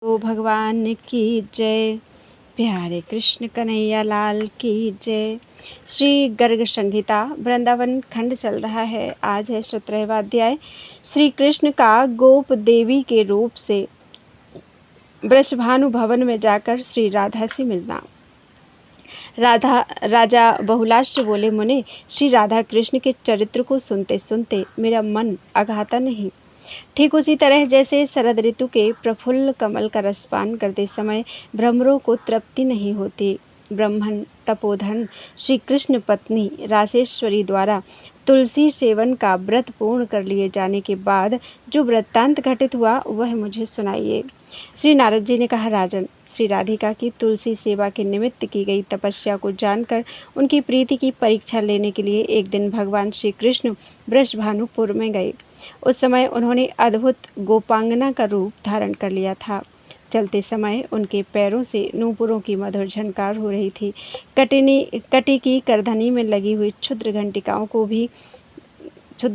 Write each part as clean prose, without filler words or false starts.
तो भगवान की जय। प्यारे कृष्ण कन्हैया लाल की जय। श्री गर्ग संहिता वृंदावन खंड चल रहा है। आज है 17वां अध्याय। श्री कृष्ण का गोप देवी के रूप से वृषभानु भवन में जाकर श्री राधा से मिलना। राजा बहुलाश्च बोले, मुने, श्री राधा कृष्ण के चरित्र को सुनते सुनते मेरा मन अघाता नहीं। ठीक उसी तरह जैसे शरद ऋतु के प्रफुल्ल कमल का रसपान करते समय भ्रमरों को तृप्ति नहीं होती। ब्रह्मन तपोधन श्री कृष्ण पत्नी रासेश्वरी द्वारा तुलसी सेवन का व्रत पूर्ण कर लिए जाने के बाद जो वृत्तांत घटित हुआ वह मुझे सुनाइए। श्री नारद जी ने कहा, राजन, श्री राधिका की तुलसी सेवा के निमित्त की गई तपस्या को जानकर उनकी प्रीति की परीक्षा लेने के लिए एक दिन भगवान श्री कृष्ण वृषभानुपुर में गए। उस समय उन्होंने अद्भुत गोपांगना का रूप धारण कर लिया था। चलते समय उनके पैरों से नूपुरों की मधुर झनकार हो रही थी। कटी की करधनी में लगी हुई क्षुद्र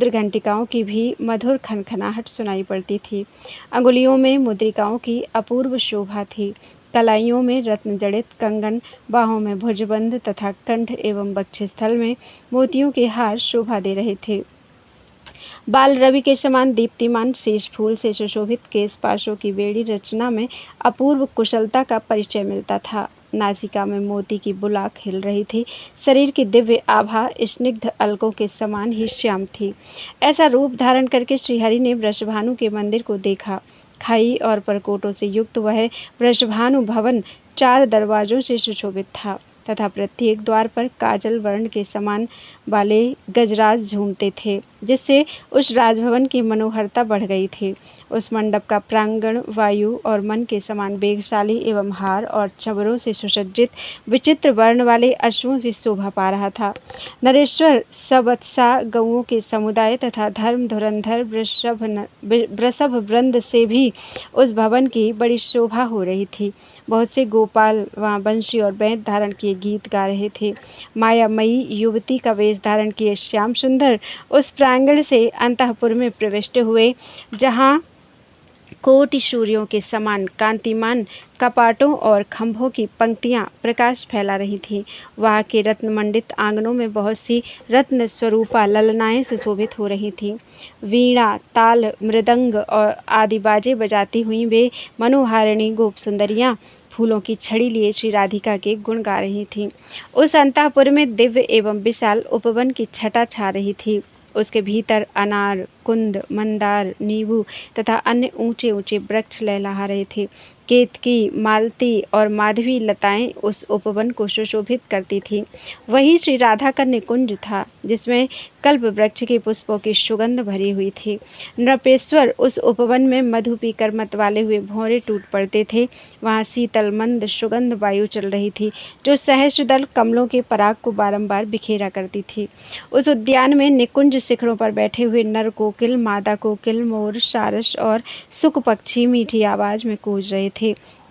घंटिकाओं की भी मधुर खनखनाहट सुनाई पड़ती थी। अंगुलियों में मुद्रिकाओं की अपूर्व शोभा थी। कलाइयों में रत्न जड़ित कंगन, बाहों में भुजबंद तथा कंठ एवं वक्षस्थल में मोतियों के हार शोभा दे रहे थे। बाल रवि के समान दीप्तिमान शीश फूल से सुशोभित केश पाशों की बेड़ी रचना में अपूर्व कुशलता का परिचय मिलता था। नासिका में मोती की बुलाक हिल रही थी। शरीर की दिव्य आभा स्निग्ध अलकों के समान ही श्याम थी। ऐसा रूप धारण करके श्रीहरि ने वृषभानु के मंदिर को देखा। खाई और परकोटों से युक्त वह वृषभानु भवन 4 दरवाजों से सुशोभित था तथा प्रत्येक द्वार पर काजल वर्ण के समान वाले गजराज झूमते थे, जिससे उस राजभवन की मनोहरता बढ़ गई थी। उस मंडप का प्रांगण वायु और मन के समान वेगशाली एवं हार और चबरों से सुसज्जित विचित्र वर्ण वाले अश्वों से शोभा पा रहा था। नरेश्वर सवत्सा गौओं के समुदाय तथा धर्म धुरंधर वृषभ वृंद से भी उस भवन की बड़ी शोभा हो रही थी। बहुत से गोपाल वहाँ बंशी और बैंत धारण किए गीत गा रहे थे। मायामयी युवती का वेश धारण किए श्याम सुंदर उस प्रांगण से अंतःपुर में प्रविष्ट हुए, जहाँ कोटि सूर्यों के समान कांतिमान कपाटों और खंभों की पंक्तियां प्रकाश फैला रही थीं। वहाँ के रत्नमंडित आंगनों में बहुत सी रत्न स्वरूपा ललनाएं सुशोभित हो रही थीं। वीणा, ताल, मृदंग और आदि बाजे बजाती हुई वे मनोहारिणी गोप सुंदरियां फूलों की छड़ी लिए श्री राधिका के गुण गा रही थीं। उस अंतःपुर में दिव्य एवं विशाल उपवन की छटा छा रही थी। उसके भीतर अनार, कुंद, मंदार, नींबू तथा अन्य ऊंचे ऊंचे वृक्ष लहलहा रहे थे। केतकी, मालती और माधवी लताएं उस उपवन को सुशोभित करती थीं। वही श्री राधा का निकुंज था, जिसमें कल्प वृक्ष के पुष्पों की सुगंध भरी हुई थी। नृपेश्वर उस उपवन में मधु पीकर मत वाले हुए भौरे टूट पड़ते थे। वहाँ शीतल मंद सुगंध वायु चल रही थी, जो सहस्रदल कमलों के पराग को बारंबार बिखेरा करती थी। उस उद्यान में निकुंज शिखरों पर बैठे हुए नर कोकिल, मादा कोकिल, मोर, सारस और सुक पक्षी मीठी आवाज में कूज रहे थे।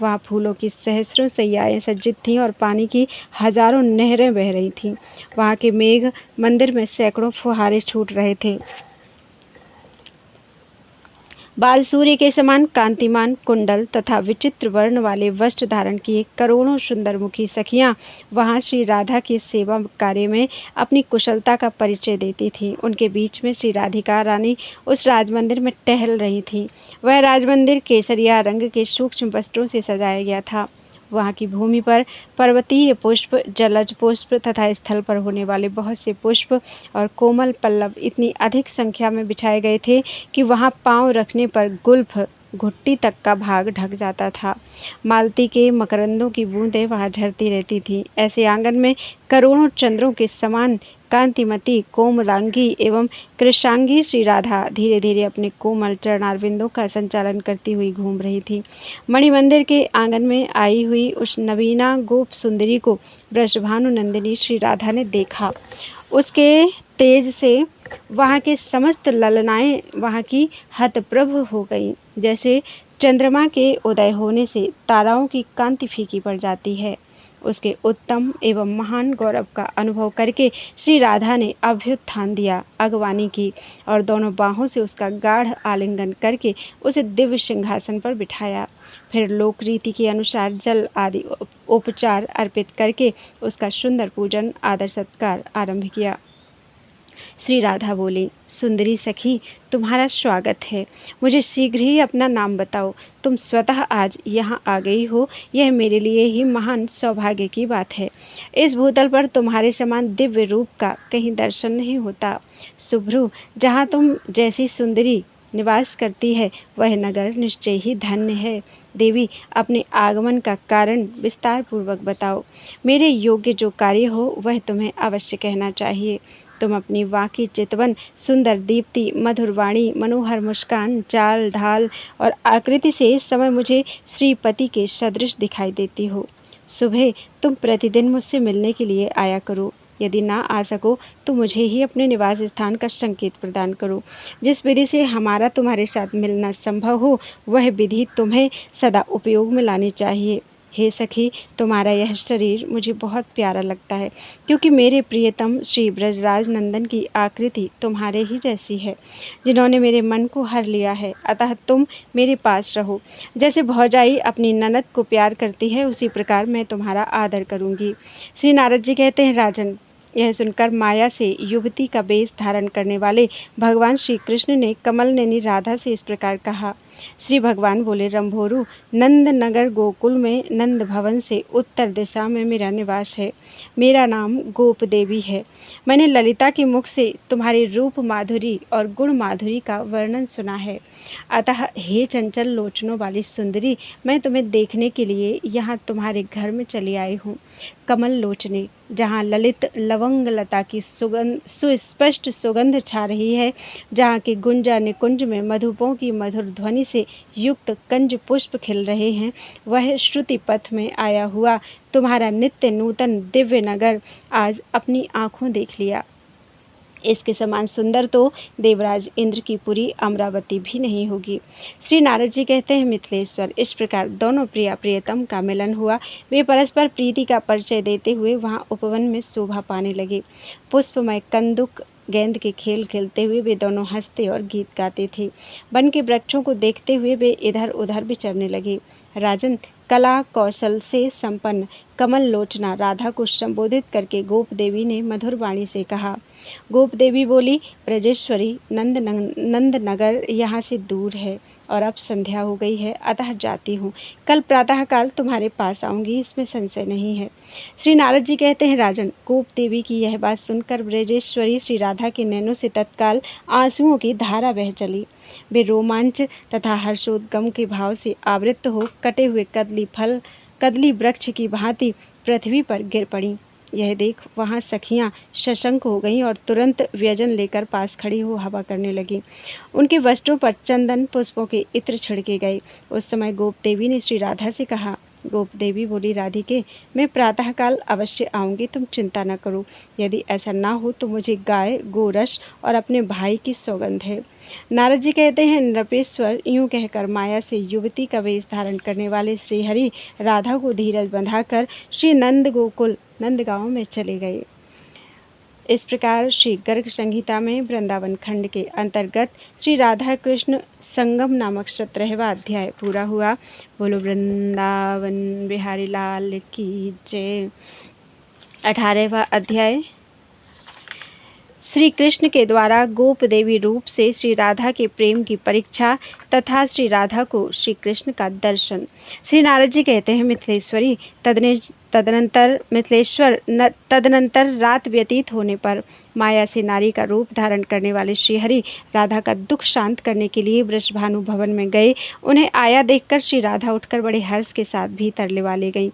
वहाँ फूलों की सहस्रों सैयाएं सज्जित थीं और पानी की हजारों नहरें बह रही थीं। वहाँ के मेघ मंदिर में सैकड़ों फुहारे छूट रहे थे। बाल सूर्य के समान कांतिमान कुंडल तथा विचित्र वर्ण वाले वस्त्र धारण किए करोड़ों सुंदरमुखी सखियां वहां श्री राधा के सेवा कार्य में अपनी कुशलता का परिचय देती थीं। उनके बीच में श्री राधिका रानी उस राजमंदिर में टहल रही थी। वह राजमंदिर केसरिया रंग के सूक्ष्म वस्त्रों से सजाया गया था। वहाँ की भूमि पर पर्वतीय पुष्प, जलज पुष्प तथा स्थल पर होने वाले बहुत से पुष्प और कोमल पल्लव इतनी अधिक संख्या में बिछाए गए थे कि वहाँ पांव रखने पर गुल्फ घुट्टी तक का भाग ढक जाता था। मालती के मकरंदों की बूंदें वहाँ झरती रहती थीं। ऐसे आंगन में करोड़ों चंद्रों के समान कांतिमती, कोमलांगी एवं कृशांगी श्री राधा धीरे धीरे अपने कोमल चरणारविंदों का संचालन करती हुई घूम रही थी। मणिमंदिर के आंगन में आई हुई उस नवीना गोप सुंदरी को वृषभानु नंदिनी श्री राधा ने देखा। उसके तेज से वहाँ के समस्त ललनाएं वहाँ की हतप्रभ हो गईं। जैसे चंद्रमा के उदय होने से ताराओं की कांति फीकी पड़ जाती है, उसके उत्तम एवं महान गौरव का अनुभव करके श्री राधा ने अभ्युत्थान दिया, अगवानी की और दोनों बाहों से उसका गाढ़ आलिंगन करके उसे दिव्य सिंहासन पर बिठाया। फिर लोक रीति के अनुसार जल आदि उपचार अर्पित करके उसका सुंदर पूजन आदर सत्कार आरंभ किया। श्री राधा बोली, सुंदरी सखी, तुम्हारा स्वागत है। मुझे शीघ्र ही अपना नाम बताओ। तुम स्वतः आज यहाँ आ गई हो, यह मेरे लिए ही महान सौभाग्य की बात है। इस भूतल पर तुम्हारे समान दिव्य रूप का कहीं दर्शन नहीं होता। सुभ्रु, जहाँ तुम जैसी सुंदरी निवास करती है वह नगर निश्चय ही धन्य है। देवी, अपने आगमन का कारण विस्तार पूर्वक बताओ। मेरे योग्य जो कार्य हो वह तुम्हें अवश्य कहना चाहिए। तुम अपनी वाकी चितवन, सुंदर दीप्ति, मधुर वाणी, मनोहर मुस्कान, चाल ढाल और आकृति से इस समय मुझे श्रीपति के सदृश दिखाई देती हो। सुबह तुम प्रतिदिन मुझसे मिलने के लिए आया करो। यदि ना आ सको तो मुझे ही अपने निवास स्थान का संकेत प्रदान करो। जिस विधि से हमारा तुम्हारे साथ मिलना संभव हो वह विधि तुम्हें सदा उपयोग में लानी चाहिए। हे सखी, तुम्हारा यह शरीर मुझे बहुत प्यारा लगता है, क्योंकि मेरे प्रियतम श्री ब्रजराज नंदन की आकृति तुम्हारे ही जैसी है, जिन्होंने मेरे मन को हर लिया है। अतः तुम मेरे पास रहो। जैसे भौजाई अपनी ननद को प्यार करती है, उसी प्रकार मैं तुम्हारा आदर करूंगी। श्री नारद जी कहते हैं, राजन, यह सुनकर माया से युवती का वेश धारण करने वाले भगवान श्री कृष्ण ने कमल नैनी राधा से इस प्रकार कहा। श्री भगवान बोले, रंभोरु, नंद नगर गोकुल में नंद भवन से उत्तर दिशा में मेरा निवास है। मेरा नाम गोप देवी है। मैंने ललिता के मुख से तुम्हारी रूप माधुरी और गुण माधुरी का वर्णन सुना है। अतः हे चंचल लोचनों वाली सुंदरी, मैं तुम्हें देखने के लिए यहाँ तुम्हारे घर में चली आई हूँ। कमल लोचने, जहाँ ललित लवंग लता की सुगंध सुस्पष्ट सुगंध छा रही है, जहाँ के गुंजा निकुंज में मधुपों की मधुर ध्वनि से युक्त कंज पुष्प खिल रहे हैं, वह श्रुति पथ में आया हुआ तुम्हारा नित्य नूतन दिव्य नगर आज अपनी आंखों देख लिया। इसके समान सुंदर तो देवराज इंद्र की पूरी अमरावती भी नहीं होगी। श्री नारद जी कहते हैं, मिथिलेश्वर, इस प्रकार दोनों प्रिया प्रियतम का मिलन हुआ। वे परस्पर प्रीति का परिचय देते हुए वहां उपवन में शोभा पाने लगे। पुष्पमय कंदुक गेंद के खेल खेलते हुए वे दोनों हंसते और गीत गाते थे। वन के वृक्षों को देखते हुए वे इधर उधर विचरने लगे। राजन, कला कौशल से संपन्न कमल लोचना राधा को संबोधित करके गोप देवी ने मधुर वाणी से कहा। गोप देवी बोली, ब्रजेश्वरी, नंद नगर यहाँ से दूर है और अब संध्या हो गई है, अतः जाती हूँ। कल प्रातःकाल तुम्हारे पास आऊंगी, इसमें संशय नहीं है। श्री नारद जी कहते हैं, राजन, गोप देवी की यह बात सुनकर ब्रजेश्वरी श्री राधा के नैनों से तत्काल आंसुओं की धारा बह चली। वे रोमांच तथा हर्षोद्गम के भाव से आवृत हो कटे हुए कदली वृक्ष की भांति पृथ्वी पर गिर पड़ी। यह देख वहां सखियां सशंक हो गईं और तुरंत व्यजन लेकर पास खड़ी हो हवा करने लगी। उनके वस्त्रों पर चंदन पुष्पों के इत्र छिड़के गए। उस समय गोप देवी ने श्री राधा से कहा। गोप देवी बोली, राधिके, मैं प्रातःकाल अवश्य आऊंगी, तुम चिंता न करो। यदि ऐसा ना हो तो मुझे गाय, गोरस और अपने भाई की सौगंध है। नारद जी कहते हैं, नृपेश्वर, यूं कहकर माया से युवती का वेश धारण करने वाले श्रीहरि राधा को धीरज बंधाकर श्री नंद गोकुल नंदगांव में चले गए। इस प्रकार श्री गर्ग संहिता में वृंदावन खंड के अंतर्गत श्री राधा कृष्ण संगम नामक 17वां अध्याय पूरा हुआ। बोलो वृंदावन बिहारी लाल की जय। 18वां अध्याय श्री कृष्ण के द्वारा गोप देवी रूप से श्री राधा के प्रेम की परीक्षा तथा श्री राधा को श्री कृष्ण का दर्शन। श्री नारद जी कहते हैं, मिथिलेश्वरी, तदनंतर रात व्यतीत होने पर माया से नारी का रूप धारण करने वाले श्रीहरि राधा का दुख शांत करने के लिए वृषभानु भवन में गए। उन्हें आया देखकर श्री राधा उठकर बड़े हर्ष के साथ भीतर ले वाले गई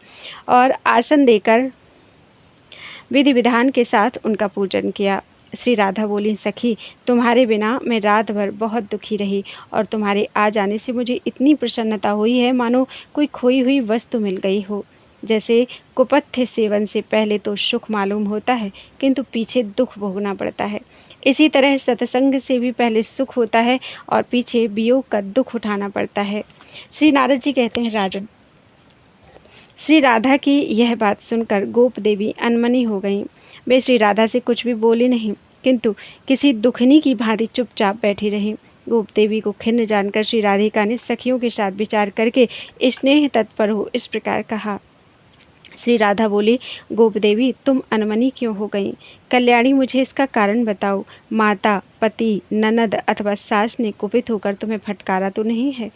और आसन देकर विधि विधान के साथ उनका पूजन किया। श्री राधा बोली, सखी, तुम्हारे बिना मैं रात भर बहुत दुखी रही और तुम्हारे आ जाने से मुझे इतनी प्रसन्नता हुई है मानो कोई खोई हुई वस्तु मिल गई हो। जैसे कुपथ्य सेवन से पहले तो सुख मालूम होता है किंतु पीछे दुख भोगना पड़ता है, इसी तरह सत्संग से भी पहले सुख होता है और पीछे वियोग का दुख उठाना पड़ता है। श्री नारद जी कहते हैं, राजन, श्री राधा की यह बात सुनकर गोप देवी अनमनी हो गईं। वे श्री राधा से कुछ भी बोली नहीं किंतु किसी दुखनी की भांति चुपचाप बैठी रहीं। गोप देवी को खिन्न जानकर श्री राधिका ने सखियों के साथ विचार करके स्नेह तत्पर हो इस प्रकार कहा। श्री राधा बोली, गोप देवी तुम अनमनी क्यों हो गई? कल्याणी मुझे इसका कारण बताओ। माता, पति, ननद अथवा सास ने कुपित होकर तुम्हें फटकारा तो नहीं है?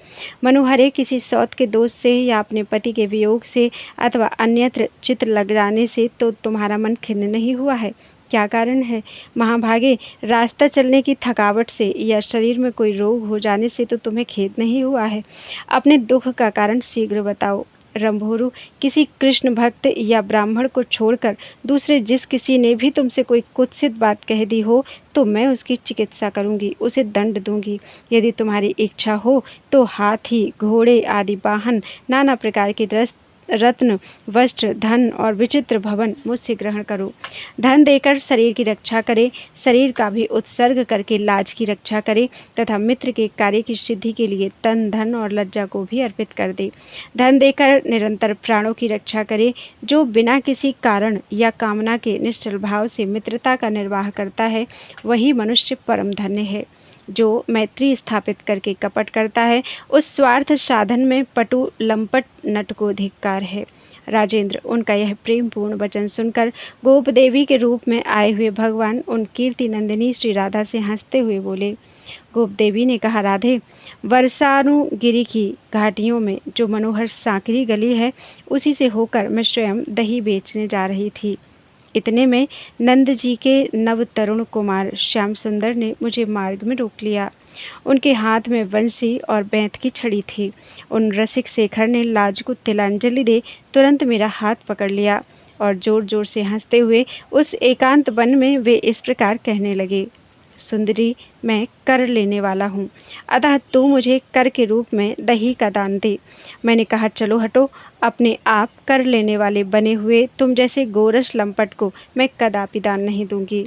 मनोहरे किसी सौत के दोष से या अपने पति के वियोग से अथवा अन्यत्र चित्त लग जाने से तो तुम्हारा मन खिन्न नहीं हुआ है? क्या कारण है? महाभागे, रास्ता चलने की थकावट से या शरीर में कोई रोग हो जाने से तो तुम्हें खेद नहीं हुआ है? अपने दुख का कारण शीघ्र बताओ। रंभोरु, किसी कृष्ण भक्त या ब्राह्मण को छोड़कर दूसरे जिस किसी ने भी तुमसे कोई कुत्सित बात कह दी हो तो मैं उसकी चिकित्सा करूंगी, उसे दंड दूंगी। यदि तुम्हारी इच्छा हो तो हाथी, घोड़े आदि वाहन, नाना प्रकार के रत्न, वस्त्र, धन और विचित्र भवन मुझसे ग्रहण करो। धन देकर शरीर की रक्षा करे, शरीर का भी उत्सर्ग करके लाज की रक्षा करे तथा मित्र के कार्य की सिद्धि के लिए तन, धन और लज्जा को भी अर्पित कर दे। धन देकर निरंतर प्राणों की रक्षा करे। जो बिना किसी कारण या कामना के निश्चल भाव से मित्रता का निर्वाह करता है वही मनुष्य परम धन्य है। जो मैत्री स्थापित करके कपट करता है उस स्वार्थ साधन में पटु लंपट नट को धिक्कार है। राजेंद्र, उनका यह प्रेम पूर्ण वचन सुनकर गोप देवी के रूप में आए हुए भगवान उन कीर्ति नंदिनी श्री राधा से हंसते हुए बोले। गोप देवी ने कहा, राधे, वर्षानुगिरी की घाटियों में जो मनोहर सांकरी गली है उसी से होकर मैं स्वयं दही बेचने जा रही थी। इतने में नंद जी के नव तरुण कुमार श्याम सुंदर ने मुझे मार्ग में रोक लिया। उनके हाथ में वंशी और बैंत की छड़ी थी। उन रसिक शेखर ने लाज को तिलांजलि दे तुरंत मेरा हाथ पकड़ लिया और जोर जोर से हंसते हुए उस एकांत वन में वे इस प्रकार कहने लगे। सुंदरी, मैं कर लेने वाला हूँ, अतः तू मुझे कर के रूप में दही का दान दे। मैंने कहा, चलो हटो, अपने आप कर लेने वाले बने हुए तुम जैसे गोरस लंपट को मैं कदापि दान नहीं दूंगी।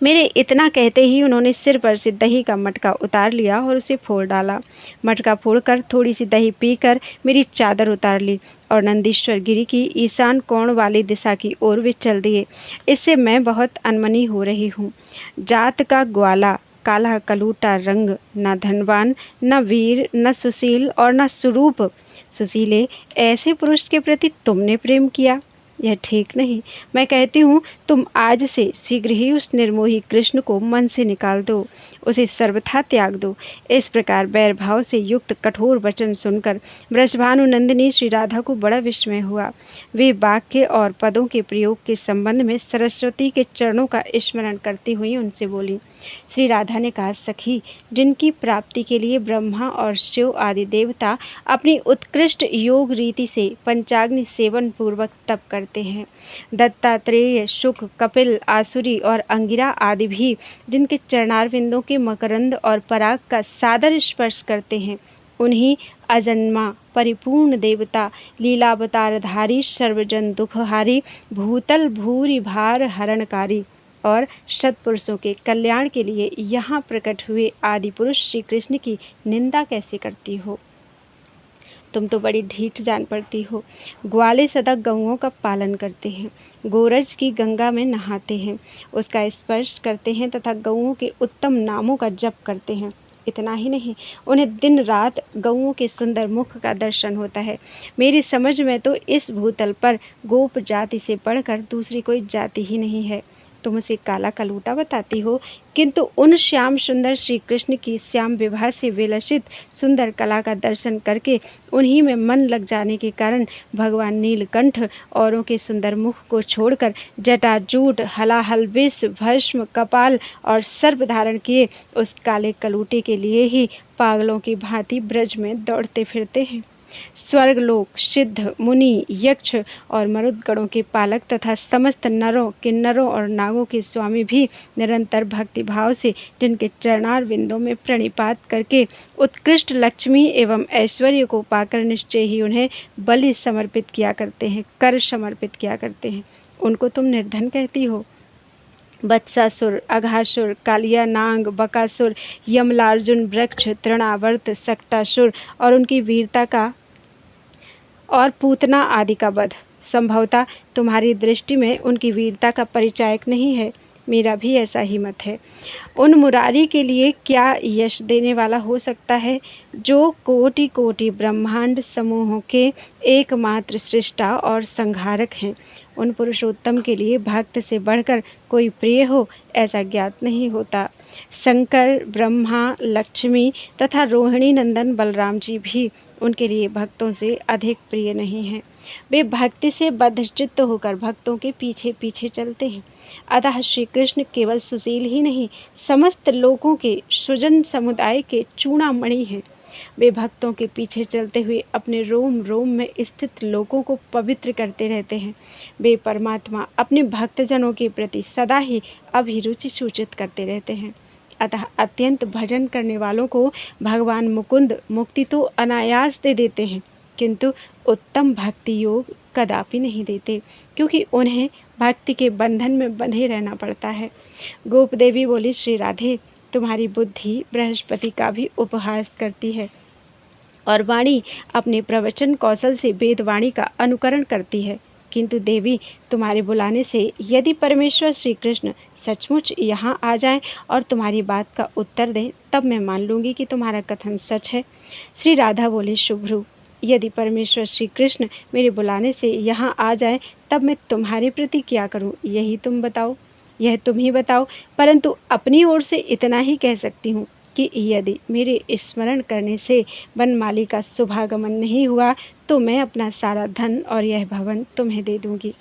मेरे इतना कहते ही उन्होंने सिर पर से दही का मटका उतार लिया और उसे फोड़ डाला। मटका फोड़कर थोड़ी सी दही पीकर मेरी चादर उतार ली और नंदीश्वर गिरी की ईशान कोण वाली दिशा की ओर वे चल दिए। इससे मैं बहुत अनमनी हो रही हूँ। जात का ग्वाला, काला कलूटा रंग, न धनवान, न वीर, न सुशील और न सुरूप। सुशीले, ऐसे पुरुष के प्रति तुमने प्रेम किया, यह ठीक नहीं। मैं कहती हूँ तुम आज से शीघ्र ही उस निर्मोही कृष्ण को मन से निकाल दो, उसे सर्वथा त्याग दो। इस प्रकार बैर भाव से युक्त कठोर वचन सुनकर ब्रजभानु नंदिनी श्री राधा को बड़ा विस्मय हुआ। वे वाक्य और पदों के प्रयोग के संबंध में सरस्वती के चरणों का स्मरण करती हुई उनसे बोली। श्री राधा ने कहा, सखी, जिनकी प्राप्ति के लिए ब्रह्मा और शिव आदि देवता अपनी उत्कृष्ट योग रीति से पंचाग्नि सेवन पूर्वक तप करते हैं, दत्तात्रेय, शुक, कपिल, आसुरी और अंगिरा आदि भी जिनके चरणारविंदों के मकरंद और पराग का सादर स्पर्श करते हैं, उन्हीं अजन्मा परिपूर्ण देवता, लीलावतारधारी, सर्वजन दुखहारी, भूतल भूरि भार हरणकारी और सत्पुरुषों के कल्याण के लिए यहाँ प्रकट हुए आदि पुरुष श्री कृष्ण की निंदा कैसे करती हो? तुम तो बड़ी ढीठ जान पड़ती हो। ग्वाले सदा गौओं का पालन करते हैं, गोरज की गंगा में नहाते हैं, उसका स्पर्श करते हैं तथा गौओं के उत्तम नामों का जप करते हैं। इतना ही नहीं, उन्हें दिन रात गौओं के सुंदर मुख का दर्शन होता है। मेरी समझ में तो इस भूतल पर गोप जाति से बढ़कर दूसरी कोई जाति ही नहीं है। तुम उसे काला कलूटा बताती हो, किंतु उन श्याम सुंदर श्री कृष्ण की श्याम विवाह से विलसित सुंदर कला का दर्शन करके उन्हीं में मन लग जाने के कारण भगवान नीलकंठ औरों के सुंदर मुख को छोड़कर जटाजूट, हलाहल, विष, भस्म, कपाल और सर्प धारण किए उस काले कलूटे के लिए ही पागलों की भांति ब्रज में दौड़ते फिरते हैं। स्वर्गलोक, सिद्ध, मुनि, यक्ष और मरुदगणों के पालक तथा समस्त नरों, किन्नरों और नागों के स्वामी भी निरंतर भक्ति भाव से जिनके चरणार बिंदों में प्रणिपात करके उत्कृष्ट लक्ष्मी एवं ऐश्वर्य को पाकर निश्चय ही उन्हें बलि समर्पित किया करते हैं, कर समर्पित किया करते हैं, उनको तुम निर्धन कहती हो। बत्सासुर, अघासुर, कालिया नांग, बकासुर, यमलार्जुन, वृक्ष, तृणावर्त, सक्टासुर और उनकी वीरता का और पूतना आदि का वध, संभवतः तुम्हारी दृष्टि में उनकी वीरता का परिचायक नहीं है। मेरा भी ऐसा ही मत है। उन मुरारी के लिए क्या यश देने वाला हो सकता है, जो कोटि-कोटि ब्रह्मांड समूहों के एकमात्र सृष्टा और संहारक हैं। उन पुरुषोत्तम के लिए भक्त से बढ़कर कोई प्रिय हो, ऐसा ज्ञात नहीं होता। शंकर, ब्रह्मा, लक्ष्मी तथा रोहिणी नंदन बलराम जी भी उनके लिए भक्तों से अधिक प्रिय नहीं हैं। वे भक्ति से बद्धचित्त होकर भक्तों के पीछे-पीछे चलते हैं। अतः श्री कृष्ण केवल सुशील ही नहीं, समस्त लोगों के सुजन समुदाय के चूड़ामणि हैं। वे भक्तों के पीछे चलते हुए अपने रोम रोम में स्थित लोगों को पवित्र करते रहते हैं। वे परमात्मा अपने भक्तजनों के प्रति सदा ही अभिरुचि सूचित करते रहते हैं। अतः अत्यंत भजन करने वालों को भगवान मुकुंद मुक्ति तो अनायास दे देते हैं, किंतु उत्तम भक्ति योग कदापि नहीं देते, क्योंकि उन्हें भक्ति के बंधन में बंधे रहना पड़ता है। गोप देवी बोली, श्री राधे, तुम्हारी बुद्धि बृहस्पति का भी उपहास करती है और वाणी अपने प्रवचन कौशल से वेदवाणी का अनुकरण करती है, किंतु देवी, तुम्हारे बुलाने से यदि परमेश्वर श्री कृष्ण सचमुच यहाँ आ जाएं और तुम्हारी बात का उत्तर दें, तब मैं मान लूँगी कि तुम्हारा कथन सच है। श्री राधा बोले, शुभ्रू, यदि परमेश्वर श्री कृष्ण मेरे बुलाने से यहाँ आ जाए, तब मैं तुम्हारे प्रति क्या करूँ, यही तुम बताओ, यह तुम ही बताओ। परंतु अपनी ओर से इतना ही कह सकती हूँ कि यदि मेरे स्मरण करने से वनमाली का शुभागमन नहीं हुआ, तो मैं अपना सारा धन और यह भवन तुम्हें दे दूंगी।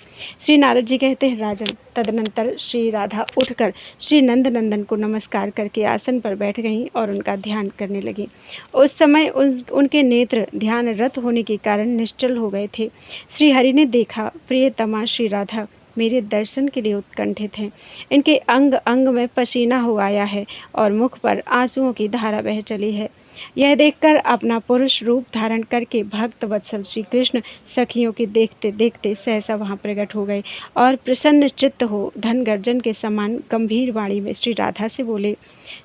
श्री नारद जी कहते हैं, राजन, तदनंतर श्री राधा उठकर श्री नंद नंदन को नमस्कार करके आसन पर बैठ गईं और उनका ध्यान करने लगी। उस समय उनके नेत्र ध्यान रत होने के कारण निश्चल हो गए थे। श्री हरि ने देखा, प्रियतमा श्री राधा मेरे दर्शन के लिए उत्कंठित हैं। इनके अंग अंग में पसीना हो आया है और मुख पर आंसुओं की धारा बह चली है। यह देखकर अपना पुरुष रूप धारण करके भक्त वत्सल श्री कृष्ण सखियों के देखते देखते सहसा वहां प्रकट हो गए और प्रसन्न चित्त हो धन गर्जन के समान गंभीर वाणी में श्री राधा से बोले।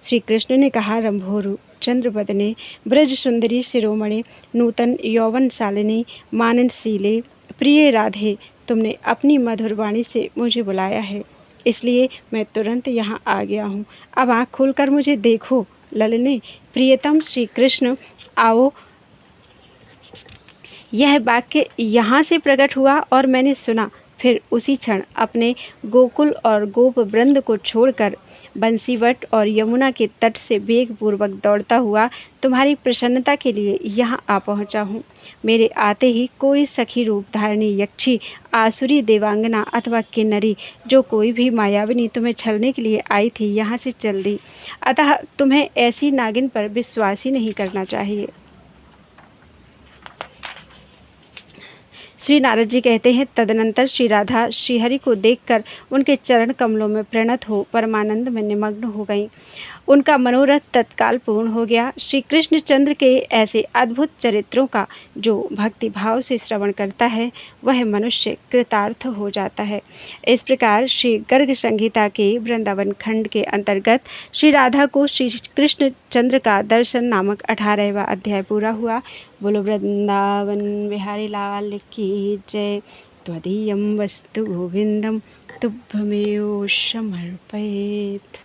श्री कृष्ण ने कहा, रंभोरु, चंद्रबदने, ब्रज सुंदरी शिरोमणि, नूतन यौवन शालिनी, माननशीले, प्रिय राधे, तुमने अपनी मधुर वाणी से मुझे बुलाया है, इसलिए मैं तुरंत यहाँ आ गया हूँ। अब आँख खोलकर मुझे देखो ललने, प्रियतम श्री कृष्ण आओ। यह वाक्य यहाँ से प्रकट हुआ और मैंने सुना। फिर उसी क्षण अपने गोकुल और गोप वृंद को छोड़कर बंसीवट और यमुना के तट से वेगपूर्वक दौड़ता हुआ तुम्हारी प्रसन्नता के लिए यहाँ आ पहुँचा हूँ। मेरे आते ही कोई सखी रूप धारिणी यक्षी, आसुरी, देवांगना अथवा किन्नरी, जो कोई भी मायाविनी तुम्हें छलने के लिए आई थी, यहाँ से चल दी। अतः तुम्हें ऐसी नागिन पर विश्वास ही नहीं करना चाहिए। श्री नारद जी कहते हैं, तदनंतर श्री राधा श्रीहरि को देखकर उनके चरण कमलों में प्रणत हो परमानंद में निमग्न हो गईं। उनका मनोरथ तत्काल पूर्ण हो गया। श्री कृष्णचंद्र के ऐसे अद्भुत चरित्रों का जो भक्ति भाव से श्रवण करता है, वह मनुष्य कृतार्थ हो जाता है। इस प्रकार श्री गर्ग संहिता के वृंदावन खंड के अंतर्गत श्री राधा को श्री कृष्णचंद्र का दर्शन नामक 18वां अध्याय पूरा हुआ। बोलो वृंदावन बिहारी लाल की जय। त्वदीयं वस्तु गोविंदम तुभ्यमेव समर्पयेत्।